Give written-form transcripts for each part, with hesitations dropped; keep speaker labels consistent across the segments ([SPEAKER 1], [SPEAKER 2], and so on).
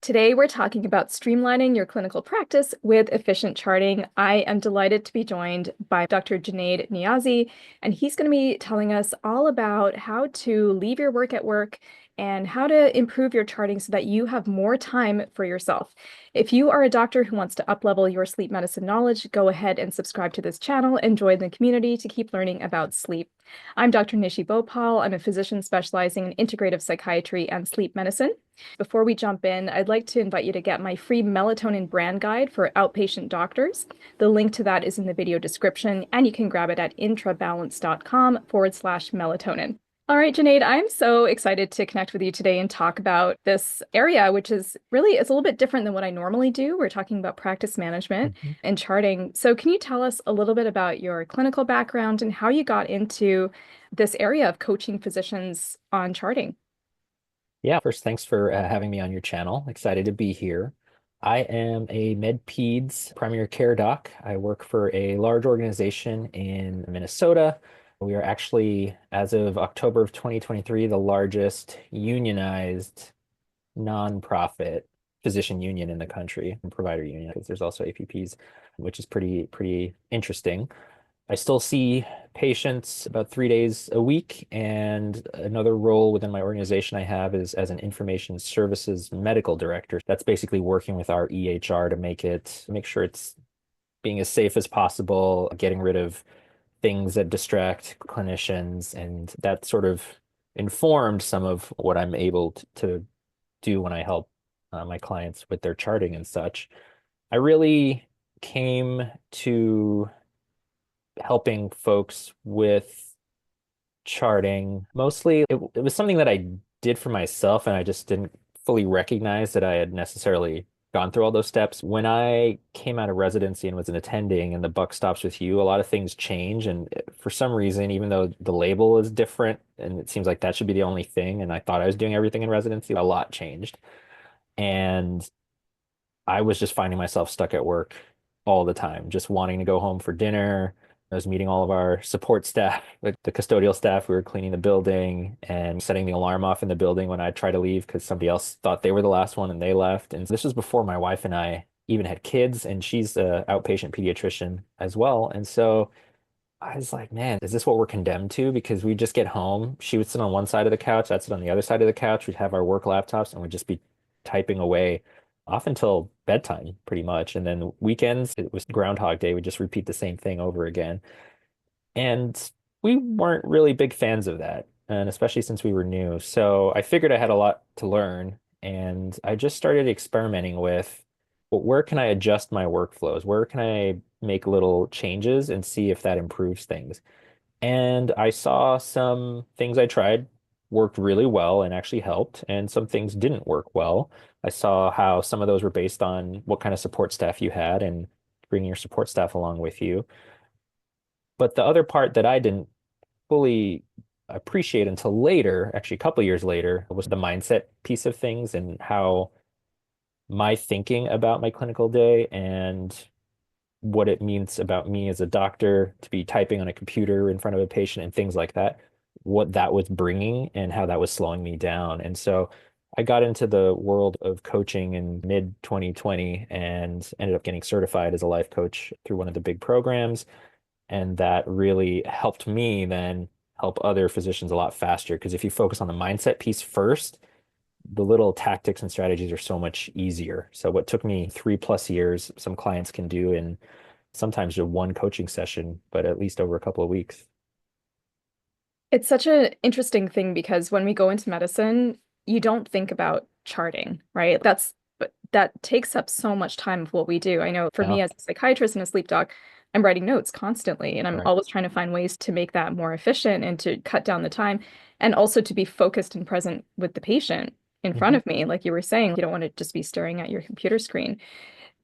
[SPEAKER 1] Today, we're talking about streamlining your clinical practice with efficient charting. I am delighted to be joined by Dr. Junaid Niazi, and he's going to be telling us all about how to leave your work at work and how to improve your charting so that you have more time for yourself. If you are a doctor who wants to uplevel your sleep medicine knowledge, go ahead and subscribe to this channel and join the community to keep learning about sleep. I'm Dr. Nishi Bhopal. I'm a physician specializing in integrative psychiatry and sleep medicine. Before we jump in, I'd like to invite you to get my free melatonin brand guide for outpatient doctors. The link to that is in the video description, and you can grab it at intrabalance.com/melatonin. All right, Junaid, I'm so excited to connect with you today and talk about this area, which is really, it's a little bit different than what I normally do. We're talking about practice management
[SPEAKER 2] Mhm.
[SPEAKER 1] and charting. So can you tell us a little bit about your clinical background and how you got into this area of coaching physicians on charting?
[SPEAKER 2] Yeah, first, thanks for having me on your channel. Excited to be here. I am a med peds primary care doc. I work for a large organization in Minnesota. We are actually, as of October of 2023, the largest unionized nonprofit physician union in the country, and provider union, because there's also APPs, which is pretty interesting. I still see patients about 3 days a week, and another role within my organization I have is as an information services medical director. That's basically working with our EHR to make sure it's being as safe as possible, getting rid of things that distract clinicians, and that sort of informed some of what I'm able to do when I help my clients with their charting and such. I really came to helping folks with charting. Mostly, it was something that I did for myself, and I just didn't fully recognize that I had necessarily gone through all those steps. When I came out of residency and was an attending, and the buck stops with you, a lot of things change. And for some reason, even though the label is different, and it seems like that should be the only thing, and I thought I was doing everything in residency, a lot changed. And I was just finding myself stuck at work all the time, just wanting to go home for dinner. I was meeting all of our support staff, like the custodial staff. We were cleaning the building and setting the alarm off in the building when I try to leave because somebody else thought they were the last one and they left. And this was before my wife and I even had kids, and she's an outpatient pediatrician as well. And so I was like, man, is this what we're condemned to? Because we just get home, she would sit on one side of the couch, I'd sit on the other side of the couch. We'd have our work laptops and we'd just be typing away off until bedtime, pretty much. And then weekends, it was Groundhog Day. We'd just repeat the same thing over again. And we weren't really big fans of that, and especially since we were new. So I figured I had a lot to learn, and I just started experimenting with, well, where can I adjust my workflows? Where can I make little changes and see if that improves things? And I saw some things I tried worked really well and actually helped, and some things didn't work well. I saw how some of those were based on what kind of support staff you had and bringing your support staff along with you. But the other part that I didn't fully appreciate until later, actually a couple of years later, was the mindset piece of things and how my thinking about my clinical day and what it means about me as a doctor to be typing on a computer in front of a patient and things like that, what that was bringing and how that was slowing me down. And so I got into the world of coaching in mid 2020 and ended up getting certified as a life coach through one of the big programs. And that really helped me then help other physicians a lot faster. Because if you focus on the mindset piece first, the little tactics and strategies are so much easier. So what took me 3+ years, some clients can do in sometimes just one coaching session, but at least over a couple of weeks.
[SPEAKER 1] It's such an interesting thing because when we go into medicine, you don't think about charting, right? But that takes up so much time of what we do. I know for
[SPEAKER 2] Yeah,
[SPEAKER 1] me as a psychiatrist and a sleep doc, I'm writing notes constantly, and I'm
[SPEAKER 2] right.
[SPEAKER 1] always trying to find ways to make that more efficient and to cut down the time, and also to be focused and present with the patient in front
[SPEAKER 2] Mhm.
[SPEAKER 1] of me. Like you were saying, you don't want to just be staring at your computer screen.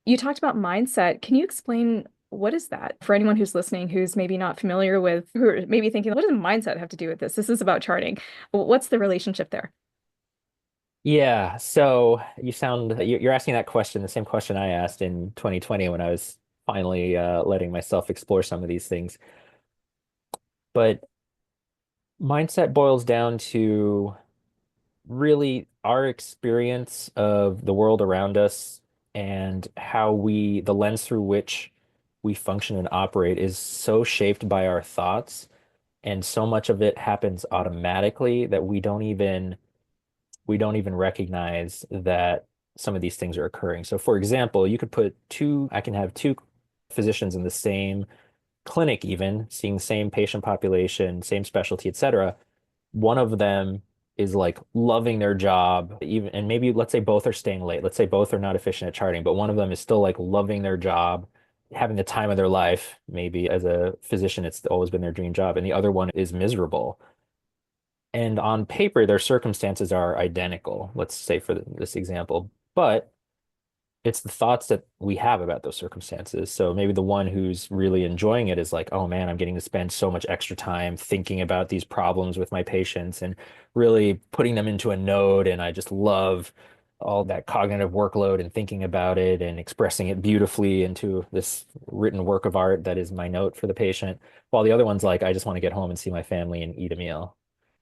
[SPEAKER 1] You talked about mindset. Can you explain what is that for anyone who's listening who's maybe not familiar with, who are maybe thinking, what does mindset have to do with this? This is about charting. What's the relationship there?
[SPEAKER 2] Yeah, so you're asking that question, the same question I asked in 2020 when I was finally letting myself explore some of these things. But mindset boils down to really our experience of the world around us and the lens through which we function and operate is so shaped by our thoughts, and so much of it happens automatically that we don't even recognize that some of these things are occurring. So for example, I can have two physicians in the same clinic, even seeing the same patient population, same specialty, etc. One of them is like loving their job, even, and maybe let's say both are staying late. Let's say both are not efficient at charting, but one of them is still like loving their job, having the time of their life. Maybe as a physician, it's always been their dream job, and the other one is miserable. And on paper, their circumstances are identical, let's say for this example, but it's the thoughts that we have about those circumstances. So maybe the one who's really enjoying it is like, oh man, I'm getting to spend so much extra time thinking about these problems with my patients and really putting them into a node. And I just love all that cognitive workload and thinking about it and expressing it beautifully into this written work of art that is my note for the patient. While the other one's like, I just want to get home and see my family and eat a meal.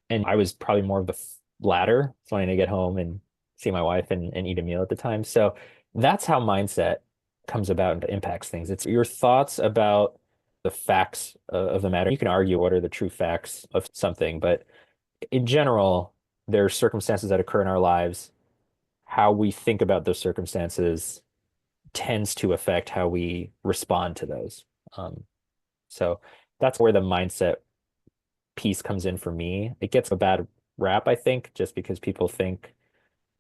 [SPEAKER 2] And I was probably more of the latter, wanting to get home and see my wife and eat a meal at the time. So that's how mindset comes about and impacts things. It's your thoughts about the facts of the matter. You can argue what are the true facts of something, but in general, there are circumstances that occur in our lives. How we think about those circumstances tends to affect how we respond to those. Um, so that's where the mindset piece comes in for me. It gets a bad rap, I think, just because people think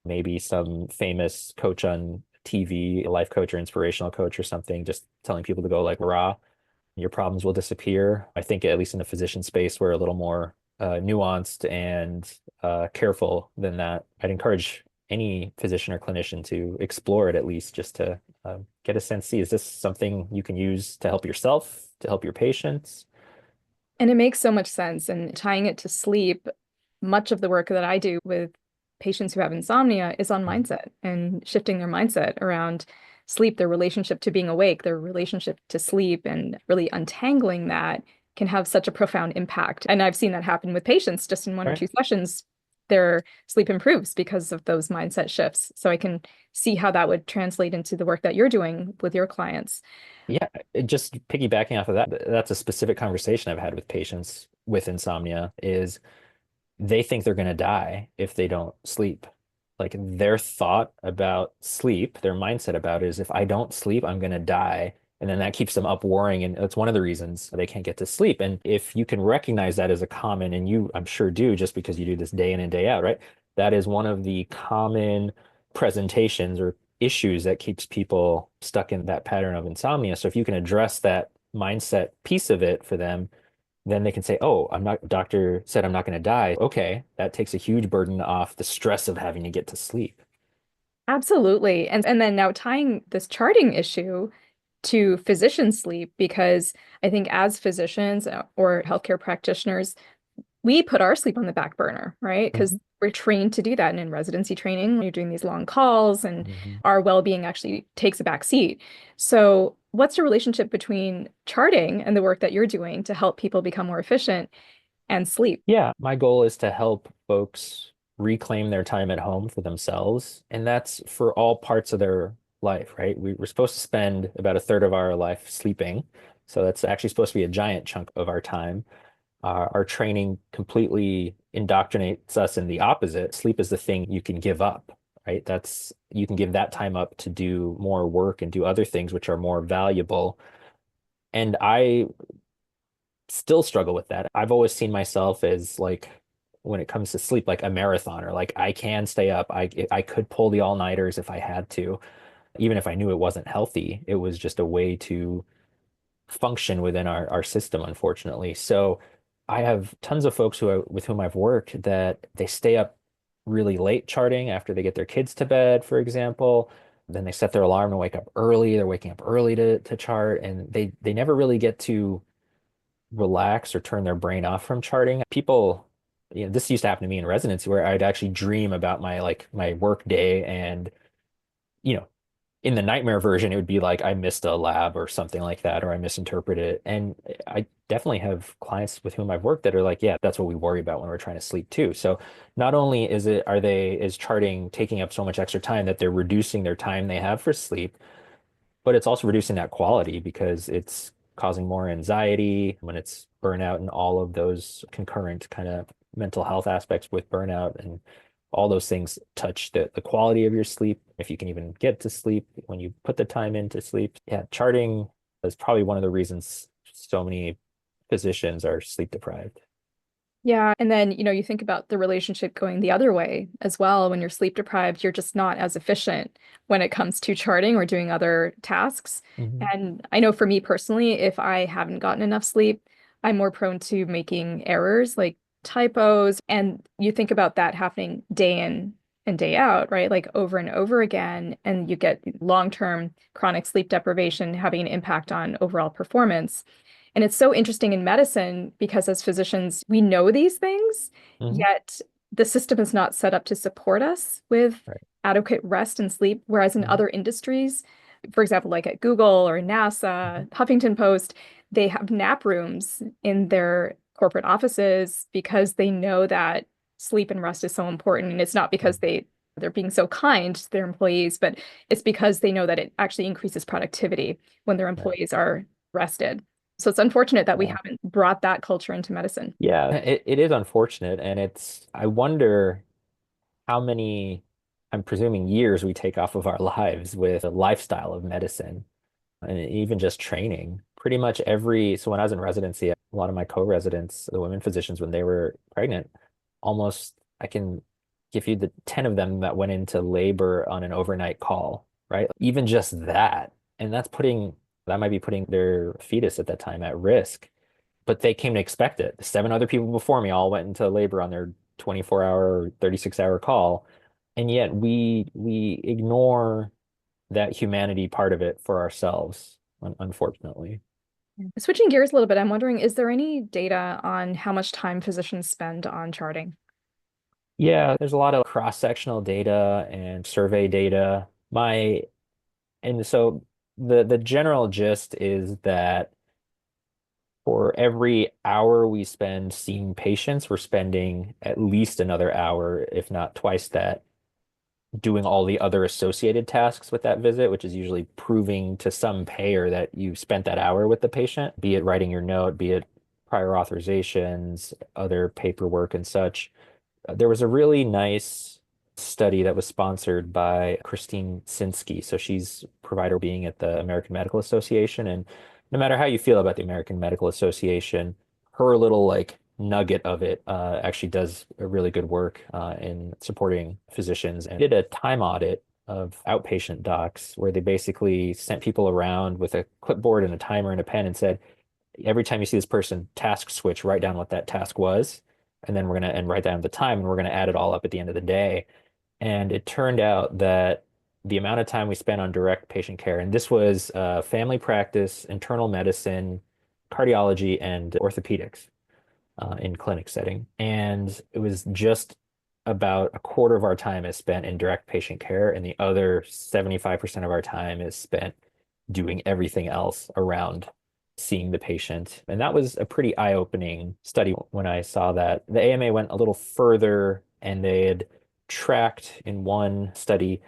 [SPEAKER 2] maybe some famous coach on TV, a life coach or inspirational coach or something, just telling people to go like raw, your problems will disappear. I think at least in the physician space, we're a little more nuanced and careful than that. I'd encourage any physician or clinician to explore it at least just to get a sense, see, is this something you can use to help yourself, to help your patients?
[SPEAKER 1] And it makes so much sense. And tying it to sleep, much of the work that I do with patients who have insomnia is on
[SPEAKER 2] Mhm.
[SPEAKER 1] mindset and shifting their mindset around sleep, their relationship to being awake, their relationship to sleep, and really untangling that can have such a profound impact. And I've seen that happen with patients just in one or
[SPEAKER 2] Right.
[SPEAKER 1] two sessions. Their sleep improves because of those mindset shifts. So I can see how that would translate into the work that you're doing with your clients.
[SPEAKER 2] Yeah, just piggybacking off of that, that's a specific conversation I've had with patients with insomnia is they think they're going to die if they don't sleep. Like their thought about sleep, their mindset about it is if I don't sleep, I'm going to die. And then that keeps them up worrying. And that's one of the reasons they can't get to sleep. And if you can recognize that as a common, and you, I'm sure, do just because you do this day in and day out, right? That is one of the common presentations or issues that keeps people stuck in that pattern of insomnia. So if you can address that mindset piece of it for them, then they can say, "Oh, doctor said I'm not going to die." Okay, that takes a huge burden off the stress of having to get to sleep.
[SPEAKER 1] Absolutely. And then now tying this charting issue to physician sleep, because I think as physicians or healthcare practitioners, we put our sleep on the back burner, right? Because
[SPEAKER 2] Mhm.
[SPEAKER 1] we're trained to do that. And in residency training, you're doing these long calls and
[SPEAKER 2] Mhm.
[SPEAKER 1] our well-being actually takes a back seat. So what's the relationship between charting and the work that you're doing to help people become more efficient and sleep?
[SPEAKER 2] Yeah, my goal is to help folks reclaim their time at home for themselves, and that's for all parts of their life, right? We're supposed to spend about a third of our life sleeping, so that's actually supposed to be a giant chunk of our time. Our training completely indoctrinates us in the opposite. Sleep is the thing you can give up, right? You can give that time up to do more work and do other things which are more valuable. And I still struggle with that. I've always seen myself as like, when it comes to sleep, like a marathoner. Like I can stay up. I could pull the all-nighters if I had to, even if I knew it wasn't healthy. It was just a way to function within our system, unfortunately. So I have tons of folks with whom I've worked that they stay up really late charting after they get their kids to bed, for example. Then they set their alarm to wake up early. They're waking up early to chart, and they never really get to relax or turn their brain off from charting. People, this used to happen to me in residency where I'd actually dream about my work day and, you know, in the nightmare version, it would be like I missed a lab or something like that, or I misinterpreted it. And I definitely have clients with whom I've worked that are like, yeah, that's what we worry about when we're trying to sleep too. So not only is charting taking up so much extra time that they're reducing their time they have for sleep, but it's also reducing that quality because it's causing more anxiety when it's burnout and all of those concurrent kind of mental health aspects with burnout and all those things touch the quality of your sleep. If you can even get to sleep when you put the time into sleep. Yeah, charting is probably one of the reasons so many physicians are sleep deprived.
[SPEAKER 1] Yeah. And then, you think about the relationship going the other way as well. When you're sleep deprived, you're just not as efficient when it comes to charting or doing other tasks.
[SPEAKER 2] Mhm.
[SPEAKER 1] And I know for me personally, if I haven't gotten enough sleep, I'm more prone to making errors like typos. And you think about that happening day in and day out, right? Like over and over again. And you get long-term chronic sleep deprivation having an impact on overall performance. And it's so interesting in medicine because as physicians, we know these things,
[SPEAKER 2] Mhm.
[SPEAKER 1] yet the system is not set up to support us with
[SPEAKER 2] Right.
[SPEAKER 1] adequate rest and sleep. Whereas in
[SPEAKER 2] Mhm.
[SPEAKER 1] other industries, for example, like at Google or
[SPEAKER 2] Mhm.
[SPEAKER 1] NASA, Huffington Post, they have nap rooms in their corporate offices because they know that sleep and rest is so important. And it's not because they're being so kind to their employees, but it's because they know that it actually increases productivity when their
[SPEAKER 2] Right.
[SPEAKER 1] employees are rested. So it's unfortunate that we
[SPEAKER 2] Yeah.
[SPEAKER 1] haven't brought that culture into medicine.
[SPEAKER 2] Yeah, it is unfortunate. And I wonder how many, I'm presuming years we take off of our lives with a lifestyle of medicine and even just training. Pretty much so when I was in residency, a lot of my co-residents, the women physicians, when they were pregnant, almost I can give you the 10 of them that went into labor on an overnight call, right? Even just that. And that might be putting their fetus at that time at risk, but they came to expect it. Seven other people before me all went into labor on their 24-hour or 36-hour call. And yet we ignore that humanity part of it for ourselves, unfortunately.
[SPEAKER 1] Switching gears a little bit, I'm wondering, is there any data on how much time physicians spend on charting?
[SPEAKER 2] Yeah, there's a lot of cross-sectional data and survey data. And so the general gist is that for every hour we spend seeing patients, we're spending at least another hour, if not twice that, doing all the other associated tasks with that visit, which is usually proving to some payer that you spent that hour with the patient, be it writing your note, be it prior authorizations, other paperwork and such. There was a really nice study that was sponsored by Christine Sinsky. So she's provider being at the American Medical Association. And no matter how you feel about the American Medical Association, her little like nugget of it actually does a really good work in supporting physicians and did a time audit of outpatient docs where they basically sent people around with a clipboard and a timer and a pen and said, every time you see this person task switch, write down what that task was, and then and write down the time, and we're gonna add it all up at the end of the day. And it turned out that the amount of time we spent on direct patient care, and this was family practice, internal medicine, cardiology, and orthopedics in clinic setting, and it was just about a quarter of our time is spent in direct patient care, and the other 75% of our time is spent doing everything else around seeing the patient. And that was a pretty eye-opening study when I saw that. The AMA went a little further and they had tracked in one study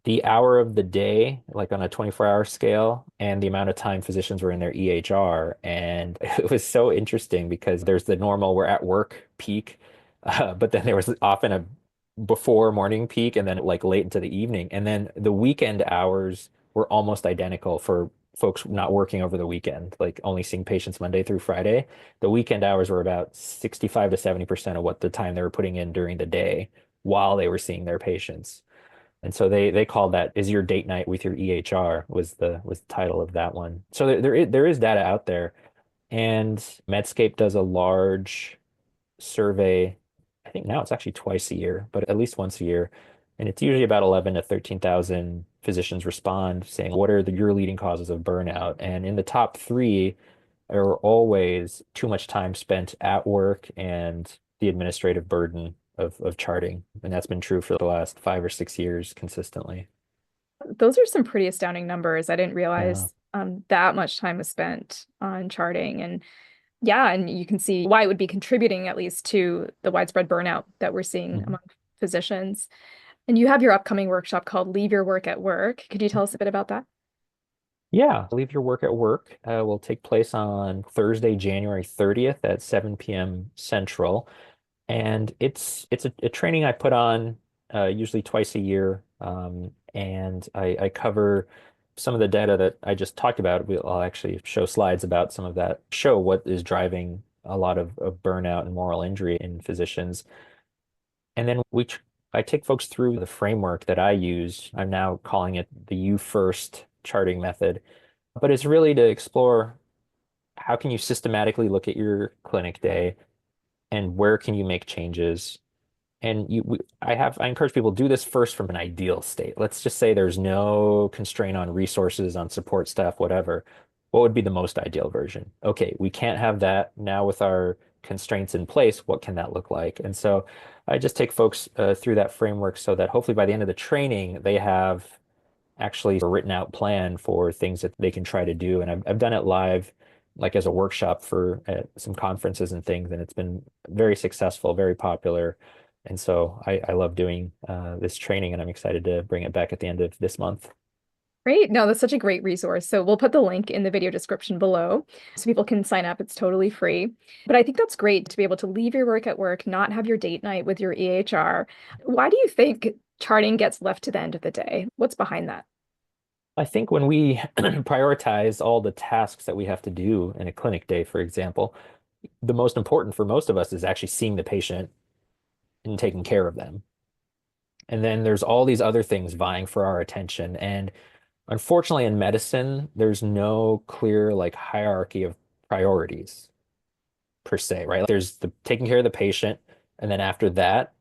[SPEAKER 2] the hour of the day, like on a 24-hour scale, and the amount of time physicians were in their EHR. And it was so interesting because there's the normal we're at work peak, but then there was often a before morning peak and then like late into the evening. And then the weekend hours were almost identical for folks not working over the weekend, like only seeing patients Monday through Friday. The weekend hours were about 65 to 70% of what the time they were putting in during the day while they were seeing their patients. And so they called that "Is Your Date Night with Your EHR" was the title of that one. So there is data out there, and Medscape does a large survey. I think now it's actually twice a year, but at least once a year, and it's usually about 11 to 13,000 physicians respond saying, "What are your leading causes of burnout?" And in the top three are always too much time spent at work and the administrative burden of charting. And that's been true for the last 5 or 6 years consistently.
[SPEAKER 1] Those are some pretty astounding numbers. I didn't
[SPEAKER 2] Yeah.
[SPEAKER 1] realize that much time was spent on charting. And yeah, and you can see why it would be contributing at least to the widespread burnout that we're seeing
[SPEAKER 2] Mhm.
[SPEAKER 1] among physicians. And you have your upcoming workshop called Leave Your Work at Work. Could you tell us a bit about that?
[SPEAKER 2] Yeah, Leave Your Work at Work will take place on Thursday, January 30th at 7 p.m. Central. And it's a training I put on usually twice a year. And I cover some of the data that I just talked about. I'll actually show slides about some of that, show what is driving a lot of burnout and moral injury in physicians. And then I take folks through the framework that I use. I'm now calling it the You First charting method, but it's really to explore how can you systematically look at your clinic day and where can you make changes. And I encourage people to do this first from an ideal state. Let's just say there's no constraint on resources, on support staff, whatever. What would be the most ideal version? Okay, we can't have that now with our constraints in place. What can that look like? And so I just take folks through that framework so that hopefully by the end of the training, they have actually a written out plan for things that they can try to do. And I've done it live, like as a workshop for some conferences and things, and it's been very successful, very popular. And so I love doing this training, and I'm excited to bring it back at the end of this month.
[SPEAKER 1] Great. No, that's such a great resource. So we'll put the link in the video description below so people can sign up. It's totally free. But I think that's great to be able to leave your work at work, not have your date night with your EHR. Why do you think charting gets left to the end of the day? What's behind that?
[SPEAKER 2] I think when we prioritize all the tasks that we have to do in a clinic day, for example, the most important for most of us is actually seeing the patient and taking care of them. And then there's all these other things vying for our attention. And unfortunately, in medicine, there's no clear like hierarchy of priorities per se, right? Like, there's the taking care of the patient, and then after that,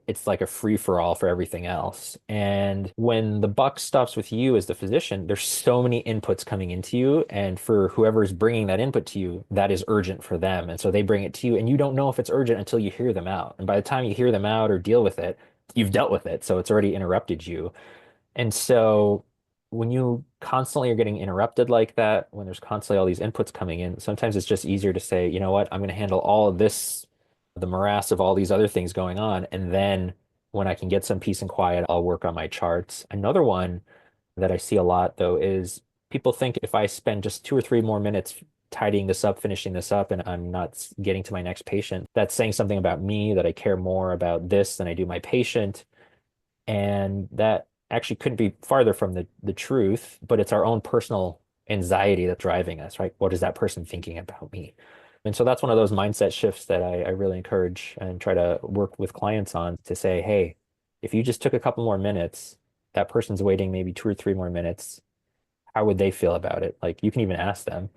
[SPEAKER 2] it's like a free for all for everything else. And when the buck stops with you as the physician, there's so many inputs coming into you, and for whoever is bringing that input to you, that is urgent for them, and so they bring it to you, and you don't know if it's urgent until you hear them out. And by the time you hear them out or deal with it, you've dealt with it, so it's already interrupted you. And so when you constantly are getting interrupted like that, when there's constantly all these inputs coming in, sometimes it's just easier to say, you know what, I'm going to handle all of this, the morass of all these other things going on. And then when I can get some peace and quiet, I'll work on my charts. Another one that I see a lot, though, is people think if I spend just 2 or 3 more minutes tidying this up, finishing this up, and I'm not getting to my next patient, that's saying something about me, that I care more about this than I do my patient. And that actually couldn't be farther from the truth, but it's our own personal anxiety that's driving us, right? What is that person thinking about me? And so that's one of those mindset shifts that I really encourage and try to work with clients on to say, hey, if you just took a couple more minutes, that person's waiting maybe 2 or 3 more minutes. How would they feel about it? Like you can even ask them,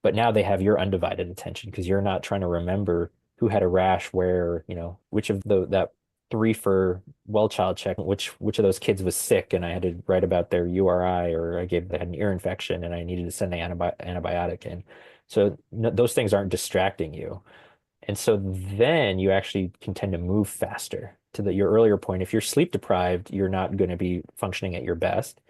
[SPEAKER 2] but now they have your undivided attention because you're not trying to remember who had a rash where, which of that 3 for well child check, which of those kids was sick and I had to write about their URI, or they had an ear infection and I needed to send the antibiotic in. So no, those things aren't distracting you. And so then you actually can tend to move faster. To your earlier point, if you're sleep deprived, you're not going to be functioning at your best.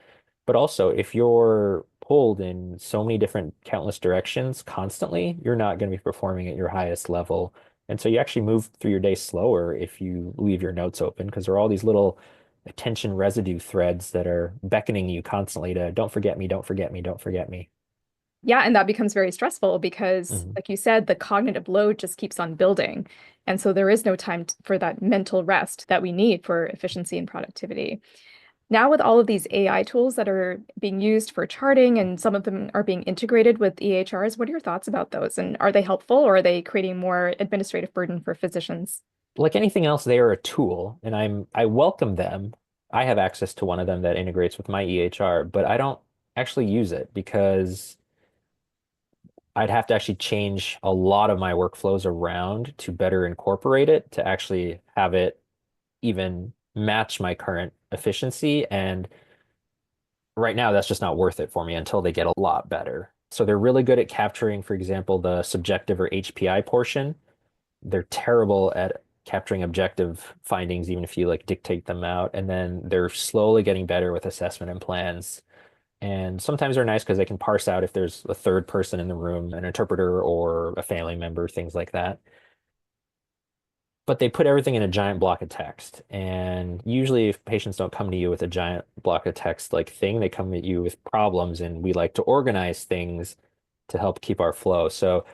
[SPEAKER 2] But also, if you're pulled in so many different countless directions constantly, you're not going to be performing at your highest level. And so you actually move through your day slower if you leave your notes open, because there are all these little attention residue threads that are beckoning you constantly to don't forget me, don't forget me, don't forget me.
[SPEAKER 1] Yeah, and that becomes very stressful because,
[SPEAKER 2] Mhm.
[SPEAKER 1] like you said, the cognitive load just keeps on building. And so there is no time for that mental rest that we need for efficiency and productivity. Now, with all of these AI tools that are being used for charting and some of them are being integrated with EHRs, what are your thoughts about those? And are they helpful or are they creating more administrative burden for physicians?
[SPEAKER 2] Like anything else, they are a tool, and I welcome them. I have access to one of them that integrates with my EHR, but I don't actually use it because I'd have to actually change a lot of my workflows around to better incorporate it to actually have it even match my current efficiency. And right now, that's just not worth it for me until they get a lot better. So they're really good at capturing, for example, the subjective or HPI portion. They're terrible at capturing objective findings, even if you like dictate them out. And then they're slowly getting better with assessment and plans. And sometimes they're nice because they can parse out if there's a third person in the room, an interpreter or a family member, things like that. But they put everything in a giant block of text. And usually, if patients don't come to you with a giant block of text like thing, they come at you with problems, and we like to organize things to help keep our flow. So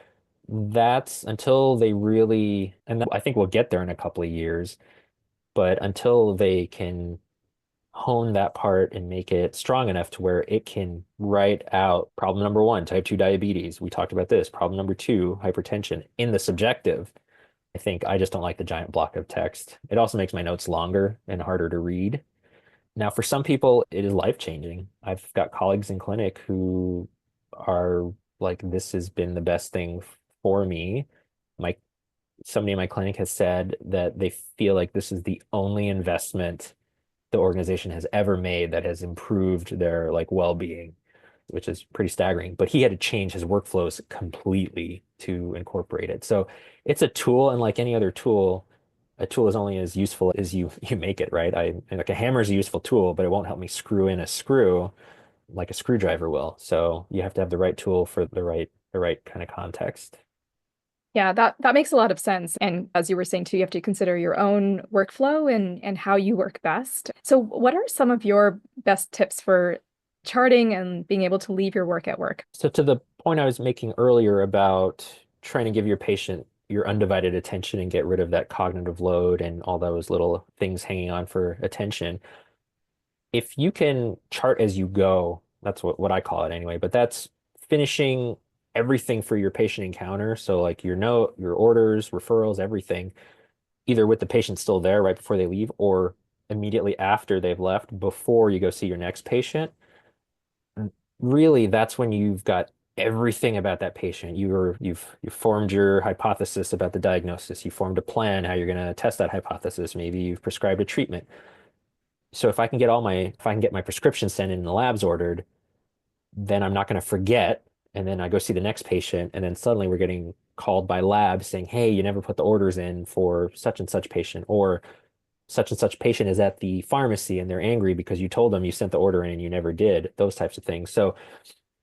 [SPEAKER 2] that's until they really, and I think we'll get there in a couple of years, but until they can hone that part and make it strong enough to where it can write out problem number one, type 2 diabetes. We talked about this. Problem number two, hypertension in the subjective. I think I just don't like the giant block of text. It also makes my notes longer and harder to read. Now, for some people, it is life-changing. I've got colleagues in clinic who are like, this has been the best thing for me. My Somebody in my clinic has said that they feel like this is the only investment the organization has ever made that has improved their like well-being, which is pretty staggering. But he had to change his workflows completely to incorporate it. So it's a tool, and like any other tool, a tool is only as useful as you make it, right? I like a hammer is a useful tool, but it won't help me screw in a screw like a screwdriver will. So you have to have the right tool for the right kind of context.
[SPEAKER 1] Yeah, that makes a lot of sense. And as you were saying too, you have to consider your own workflow and how you work best. So what are some of your best tips for charting and being able to leave your work at work?
[SPEAKER 2] So to the point I was making earlier about trying to give your patient your undivided attention and get rid of that cognitive load and all those little things hanging on for attention, if you can chart as you go, that's what I call it anyway, but that's finishing everything for your patient encounter. So like your note, your orders, referrals, everything, either with the patient still there right before they leave or immediately after they've left before you go see your next patient. Really, that's when you've got everything about that patient. You've formed your hypothesis about the diagnosis. You formed a plan how you're going to test that hypothesis. Maybe you've prescribed a treatment. So if I can get my prescription sent in and the labs ordered, then I'm not going to forget. And then I go see the next patient, and then suddenly we're getting called by labs saying, "Hey, you never put the orders in for such and such patient," or such and such patient is at the pharmacy and they're angry because you told them you sent the order in and you never did, those types of things. So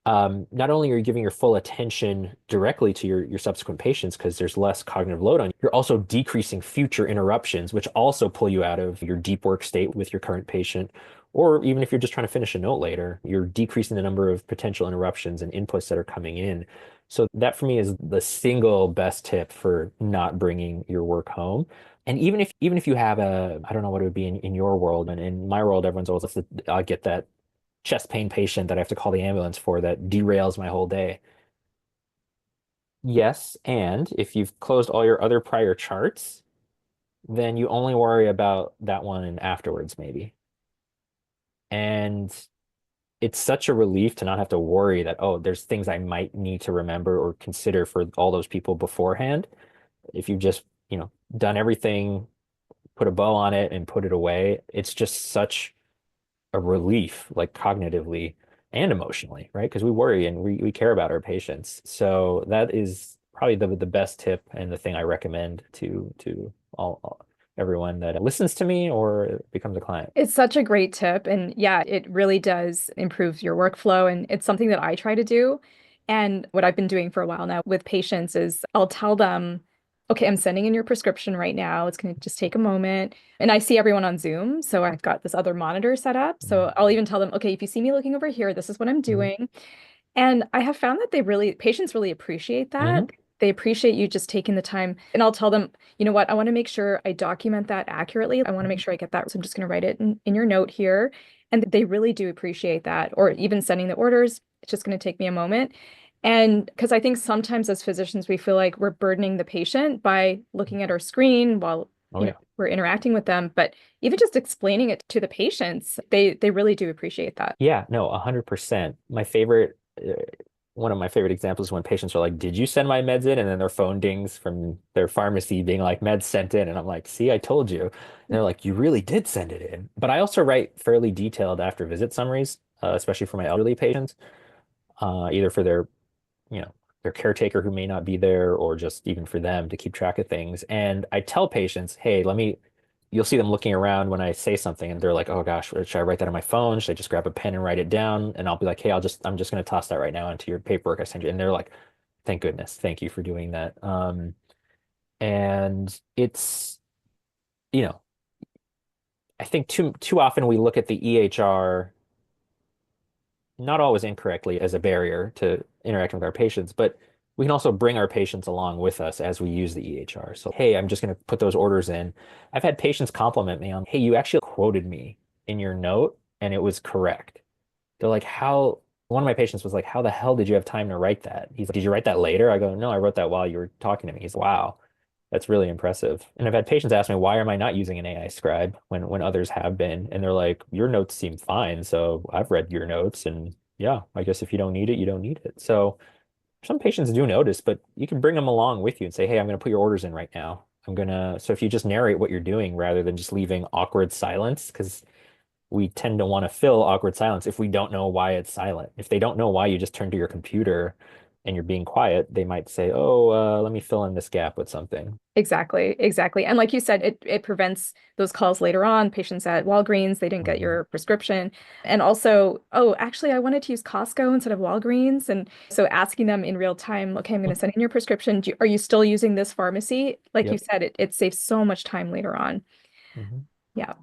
[SPEAKER 2] not only are you giving your full attention directly to your subsequent patients because there's less cognitive load on you, you're also decreasing future interruptions, which also pull you out of your deep work state with your current patient. Or even if you're just trying to finish a note later, you're decreasing the number of potential interruptions and inputs that are coming in. So that for me is the single best tip for not bringing your work home. And even if you have I don't know what it would be in your world, and in my world, everyone's always, I'll get that chest pain patient that I have to call the ambulance for that derails my whole day. Yes, and if you've closed all your other prior charts, then you only worry about that one and afterwards, maybe. And it's such a relief to not have to worry that, oh, there's things I might need to remember or consider for all those people beforehand. If you've just, done everything, put a bow on it and put it away, it's just such a relief, like cognitively and emotionally, right? Because we worry and we care about our patients. So that is probably the best tip and the thing I recommend to everyone that listens to me or becomes a client.
[SPEAKER 1] It's such a great tip. And yeah, it really does improve your workflow. And it's something that I try to do. And what I've been doing for a while now with patients is I'll tell them, okay, I'm sending in your prescription right now. It's going to just take a moment. And I see everyone on Zoom. So I've got this other monitor set up. So I'll even tell them, okay, if you see me looking over here, this is what I'm
[SPEAKER 2] Mhm.
[SPEAKER 1] doing. And I have found that patients really appreciate that.
[SPEAKER 2] Mhm.
[SPEAKER 1] They appreciate you just taking the time. And I'll tell them, you know what, I want to make sure I document that accurately. I want to make
[SPEAKER 2] Mhm.
[SPEAKER 1] sure I get that. So I'm just going to write it in your note here. And they really do appreciate that. Or even sending the orders, it's just going to take me a moment. And because I think sometimes as physicians, we feel like we're burdening the patient by looking at our screen while,
[SPEAKER 2] Oh yeah.
[SPEAKER 1] we're interacting with them. But even just explaining it to the patients, they really do appreciate that.
[SPEAKER 2] Yeah, no, 100%. One of my favorite examples is when patients are like, "Did you send my meds in?" And then their phone dings from their pharmacy being like, "Meds sent in." And I'm like, "See, I told you." And they're like, "You really did send it in." But I also write fairly detailed after visit summaries, especially for my elderly patients, either for their, their caretaker who may not be there, or just even for them to keep track of things. And I tell patients, hey, you'll see them looking around when I say something and they're like, oh gosh, should I write that on my phone? Should I just grab a pen and write it down? And I'll be like, hey, I'm just going to toss that right now into your paperwork I send you. And they're like, thank goodness. Thank you for doing that. And it's, you know, I think too often we look at the EHR, not always incorrectly, as a barrier to interacting with our patients, but we can also bring our patients along with us as we use the EHR. So, hey, I'm just going to put those orders in. I've had patients compliment me on, hey, you actually quoted me in your note and it was correct. They're like, how? One of my patients was like, how the hell did you have time to write that? He's like, did you write that later? I go, no, I wrote that while you were talking to me. He's like, wow, that's really impressive. And I've had patients ask me, why am I not using an AI scribe when others have been? And they're like, your notes seem fine. So I've read your notes, and yeah, I guess if you don't need it, you don't need it. So some patients do notice, but you can bring them along with you and say, hey, I'm going to put your orders in right now. So if you just narrate what you're doing rather than just leaving awkward silence, because we tend to want to fill awkward silence if we don't know why it's silent. If they don't know why you just turn to your computer and you're being quiet, they might say, oh, let me fill in this gap with something.
[SPEAKER 1] Exactly, exactly. And like you said, it prevents those calls later on. Patients at Walgreens, they didn't get
[SPEAKER 2] Mhm.
[SPEAKER 1] your prescription. And also, oh, actually, I wanted to use Costco instead of Walgreens. And so asking them in real time, okay, I'm going to send in your prescription. Are you still using this pharmacy? Like you
[SPEAKER 2] Yep.
[SPEAKER 1] said, it saves so much time later on.
[SPEAKER 2] Mhm.
[SPEAKER 1] Yeah.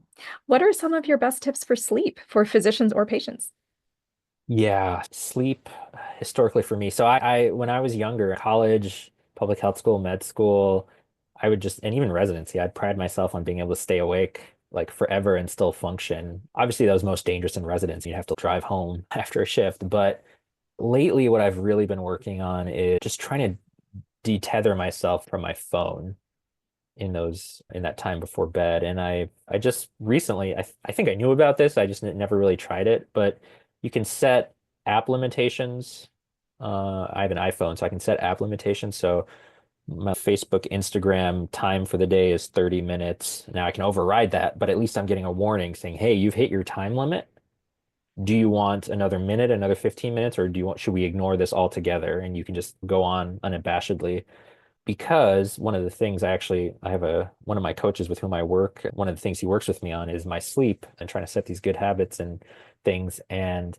[SPEAKER 1] What are some of your best tips for sleep for physicians or patients?
[SPEAKER 2] Yeah, sleep historically for me. So when I was younger, college, public health school, med school, I would just, and even residency, I'd pride myself on being able to stay awake like forever and still function. Obviously, that was most dangerous in residency. You'd have to drive home after a shift. But lately, what I've really been working on is just trying to detether myself from my phone in that time before bed. And I just recently I think I knew about this. I just never really tried it, but you can set app limitations. I have an iPhone, so I can set app limitations. So my Facebook, Instagram time for the day is 30 minutes. Now I can override that, but at least I'm getting a warning saying, "Hey, you've hit your time limit. Do you want another minute, another 15 minutes, or should we ignore this altogether?" And you can just go on unabashedly, because one of the things I have one of my coaches with whom I work, one of the things he works with me on is my sleep and trying to set these good habits and things. And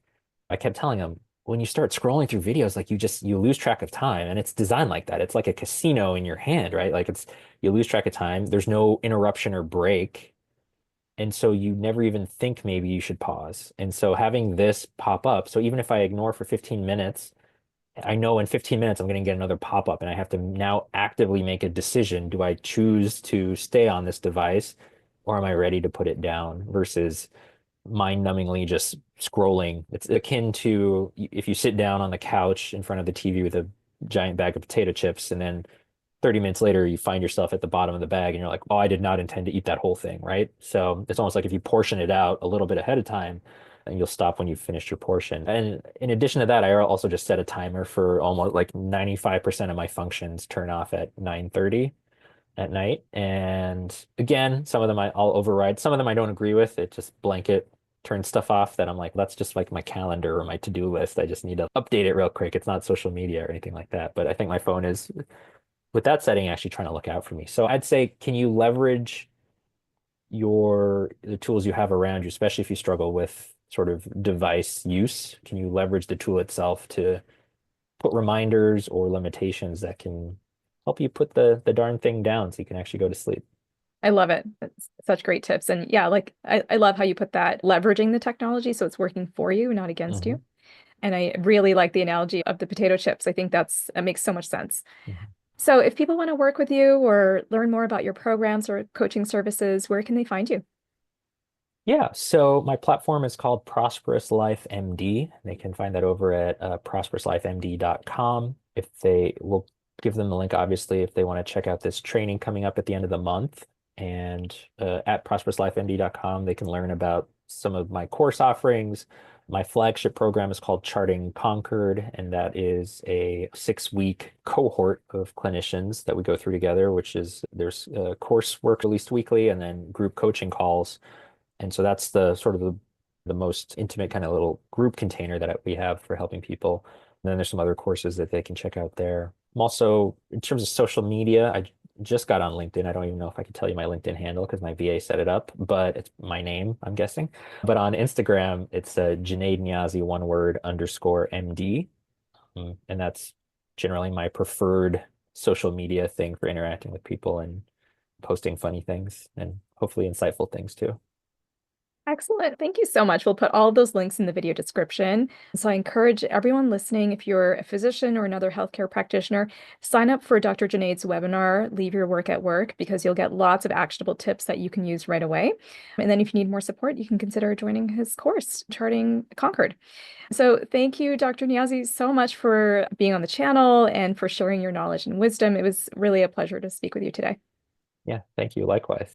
[SPEAKER 2] I kept telling him, when you start scrolling through videos, like you lose track of time, and it's designed like that. It's like a casino in your hand, right? Like you lose track of time. There's no interruption or break. And so you never even think maybe you should pause. And so having this pop up, so even if I ignore for 15 minutes, I know in 15 minutes I'm going to get another pop-up, and I have to now actively make a decision. Do I choose to stay on this device, or am I ready to put it down, versus mind-numbingly just scrolling? It's akin to if you sit down on the couch in front of the TV with a giant bag of potato chips, and then 30 minutes later you find yourself at the bottom of the bag and you're like, oh, I did not intend to eat that whole thing, right? So it's almost like if you portion it out a little bit ahead of time, and you'll stop when you've finished your portion. And in addition to that, I also just set a timer for almost like 95% of my functions turn off at 9:30 at night. And again, some of them I'll override. Some of them I don't agree with. It just blanket turn stuff off that I'm like, that's just like my calendar or my to-do list. I just need to update it real quick. It's not social media or anything like that. But I think my phone is, with that setting, actually trying to look out for me. So I'd say, can you leverage the tools you have around you, especially if you struggle with sort of device use? Can you leverage the tool itself to put reminders or limitations that can help you put the darn thing down so you can actually go to sleep?
[SPEAKER 1] I love it. That's such great tips. And yeah, like I love how you put that, leveraging the technology so it's working for you, not against you.
[SPEAKER 2] Hmm.
[SPEAKER 1] And I really like the analogy of the potato chips. I think that makes so much sense.
[SPEAKER 2] Hmm.
[SPEAKER 1] So if people want to work with you or learn more about your programs or coaching services, where can they find you?
[SPEAKER 2] Yeah, so my platform is called Prosperous Life MD. They can find that over at prosperouslifemd.com. If they will give them the link, obviously, if they want to check out this training coming up at the end of the month. And at prosperouslifemd.com, they can learn about some of my course offerings. My flagship program is called Charting Concord, and that is a 6-week cohort of clinicians that we go through together, which is there's coursework released weekly and then group coaching calls. And so that's the sort of the most intimate kind of little group container that we have for helping people. And then there's some other courses that they can check out there. I'm also, in terms of social media, I just got on LinkedIn. I don't even know if I can tell you my LinkedIn handle because my VA set it up, but it's my name, I'm guessing. But on Instagram, it's Junaid Niazi, one word, underscore MD. And that's generally my preferred social media thing for interacting with people and posting funny things and hopefully insightful things too.
[SPEAKER 1] Excellent. Thank you so much. We'll put all of those links in the video description. So I encourage everyone listening, if you're a physician or another healthcare practitioner, sign up for Dr. Junaid's webinar, Leave Your Work at Work, because you'll get lots of actionable tips that you can use right away. And then if you need more support, you can consider joining his course, Charting Concord. So thank you, Dr. Niazi, so much for being on the channel and for sharing your knowledge and wisdom. It was really a pleasure to speak with you today.
[SPEAKER 2] Yeah, thank you. Likewise.